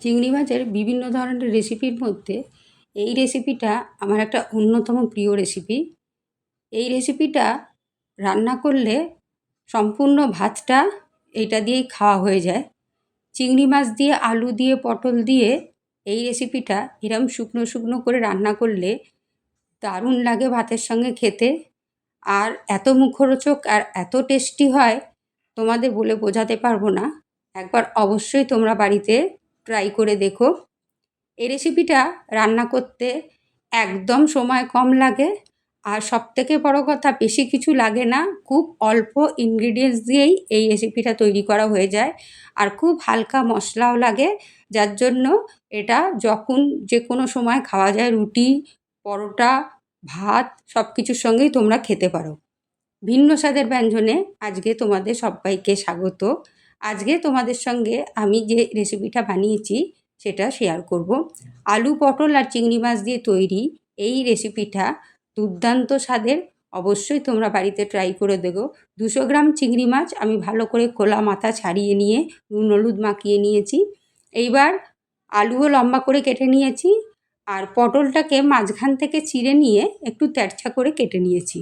চিংড়ি মাছের বিভিন্ন ধরনের রেসিপির মধ্যে এই রেসিপিটা আমার একটা অন্যতম প্রিয় রেসিপি। এই রেসিপিটা রান্না করলে সম্পূর্ণ ভাতটা এইটা দিয়েই খাওয়া হয়ে যায়। চিংড়ি মাছ দিয়ে, আলু দিয়ে, পটল দিয়ে এই রেসিপিটা এরম শুকনো শুকনো করে রান্না করলে দারুণ লাগে ভাতের সঙ্গে খেতে। আর এত মুখরোচক আর এত টেস্টি হয়, তোমাদের বলে বোঝাতে পারবো না। একবার অবশ্যই তোমরা বাড়িতে ট্রাই করে দেখো। এই রেসিপিটা রান্না করতে একদম সময় কম লাগে, আর সবথেকে বড় কথা বেশি কিছু লাগে না। খুব অল্প ইনগ্রিডিয়েন্টস দিয়েই এই রেসিপিটা তৈরি করা হয়ে যায়, আর খুব হালকা মশলাও লাগে, যার জন্য এটা যখন যে কোনো সময় খাওয়া যায়। রুটি, পরোটা, ভাত সব কিছুর সঙ্গেই তোমরা খেতে পারো। ভিন্ন স্বাদের ব্যঞ্জনে আজকে তোমাদের সব্বাইকে স্বাগত। আজকে তোমাদের সঙ্গে আমি যে রেসিপিটা বানিয়েছি সেটা শেয়ার করব। আলু, পটল আর চিংড়ি মাছ দিয়ে তৈরি এই রেসিপিটা দুর্দান্ত স্বাদের। অবশ্যই তোমরা বাড়িতে ট্রাই করে দেখো। 200 গ্রাম চিংড়ি মাছ আমি ভালো করে খোলা মাথা ছাড়িয়ে নিয়ে নুন হলুদ মাখিয়ে নিয়েছি। এইবার আলুও লম্বা করে কেটে নিয়েছি, আর পটলটাকে মাঝখান থেকে চিড়ে নিয়ে একটু তেরছা করে কেটে নিয়েছি।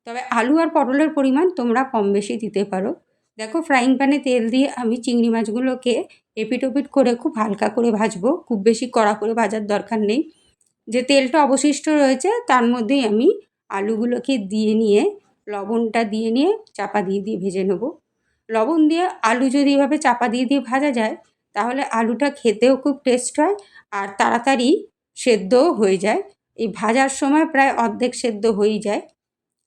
তবে আলু আর পটলের পরিমাণ তোমরা কম বেশি দিতে পারো। দেখো, ফ্রাইং প্যানে তেল দিয়ে আমি চিংড়ি মাছগুলোকে এপিট ওপিট করে খুব হালকা করে ভাজবো। খুব বেশি কড়া করে ভাজার দরকার নেই। যে তেলটা অবশিষ্ট রয়েছে তার মধ্যেই আমি আলুগুলোকে দিয়ে নিয়ে লবণটা দিয়ে নিয়ে চাপা দিয়ে দিয়ে ভেজে নেব। লবণ দিয়ে আলু যদি এভাবে চাপা দিয়ে দিয়ে ভাজা যায়, তাহলে আলুটা খেতেও খুব টেস্ট হয়, আর তাড়াতাড়ি সেদ্ধও হয়ে যায়। এই ভাজার সময় প্রায় অর্ধেক সেদ্ধ হয়েই যায়।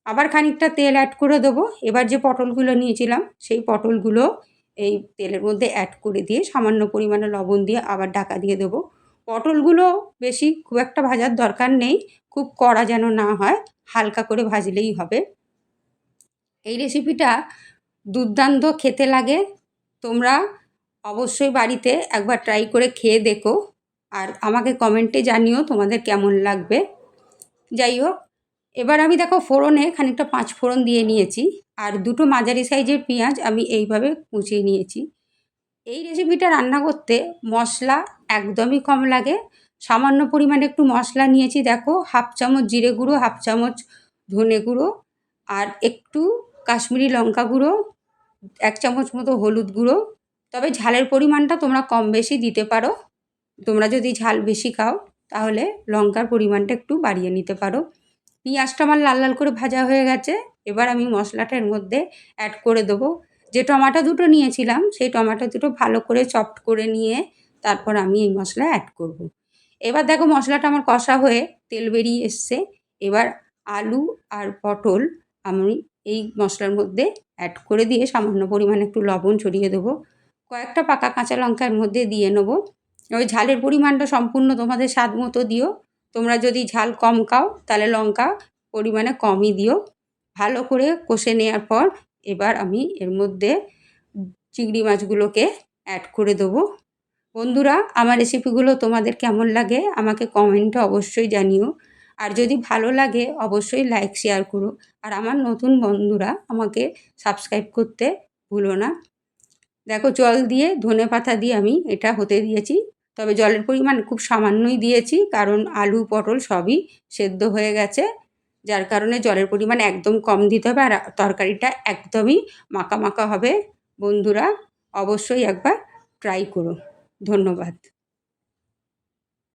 আবার খানিকটা তেল অ্যাড করে দেবো। এবার যে পটলগুলো নিয়েছিলাম সেই পটলগুলো এই তেলের মধ্যে অ্যাড করে দিয়ে সামান্য পরিমাণে লবণ দিয়ে আবার ঢাকা দিয়ে দেবো। পটলগুলো বেশি খুব একটা ভাজার দরকার নেই, খুব কড়া যেন না হয়, হালকা করে ভাজলেই হবে। এই রেসিপিটা দুর্দান্ত খেতে লাগে। তোমরা অবশ্যই বাড়িতে একবার ট্রাই করে খেয়ে দেখো, আর আমাকে কমেন্টে জানিও তোমাদের কেমন লাগবে। যাই হোক, এবার আমি দেখো ফোড়নে খানিকটা 5 ফোড়ন দিয়ে নিয়েছি, আর 2টো মাঝারি সাইজের পেঁয়াজ আমি এইভাবে কুচিয়ে নিয়েছি। এই রেসিপিটা রান্না করতে মশলা একদমই কম লাগে। সামান্য পরিমাণে একটু মশলা নিয়েছি। দেখো, 1/2 চামচ জিরে গুঁড়ো, 1/2 চামচ ধনে গুঁড়ো, আর একটু কাশ্মীরি লঙ্কা গুঁড়ো, 1 চামচ মতো হলুদ গুঁড়ো। তবে ঝালের পরিমাণটা তোমরা কম বেশি দিতে পারো। তোমরা যদি ঝাল বেশি খাও তাহলে লঙ্কার পরিমাণটা একটু বাড়িয়ে নিতে পারো। পেঁয়াজটা আমার লাল লাল করে ভাজা হয়ে গেছে। এবার আমি মশলাটা এর মধ্যে অ্যাড করে দেবো। যে টমাটো দুটো নিয়েছিলাম সেই টমাটো দুটো ভালো করে চপড করে নিয়ে তারপর আমি এই মশলা অ্যাড করব। এবার দেখো, মশলাটা আমার কষা হয়ে তেল বেরিয়ে এসছে। এবার আলু আর পটল আমি এই মশলার মধ্যে অ্যাড করে দিয়ে সামান্য পরিমাণে একটু লবণ ছড়িয়ে দেবো। কয়েকটা পাকা কাঁচা লঙ্কা এর মধ্যে দিয়ে নেবো। ওই ঝালের পরিমাণটা সম্পূর্ণ তোমাদের স্বাদ মতো দিও। তোমরা যদি ঝাল কম খাও তাহলে লঙ্কা পরিমাণে কমই দিও। ভালো করে কষে নেওয়ার পর এবার আমি এর মধ্যে চিংড়ি মাছগুলোকে অ্যাড করে দেবো। বন্ধুরা, আমার রেসিপিগুলো তোমাদের কেমন লাগে আমাকে কমেন্টে অবশ্যই জানিও। আর যদি ভালো লাগে অবশ্যই লাইক শেয়ার করো। আর আমার নতুন বন্ধুরা আমাকে সাবস্ক্রাইব করতে ভুলো না। দেখো, জল দিয়ে ধনেপাতা দিয়ে আমি এটা হতে দিয়েছি। তবে জলের পরিমাণ খুব সামান্যই দিয়েছি, কারণ আলু পটল সবই সেদ্ধ হয়ে গেছে, যার কারণে জলের পরিমাণ একদম কম দিতে হবে, আর তরকারিটা একদমই মাখা মাখা হবে। বন্ধুরা, অবশ্যই একবার ট্রাই করো। ধন্যবাদ।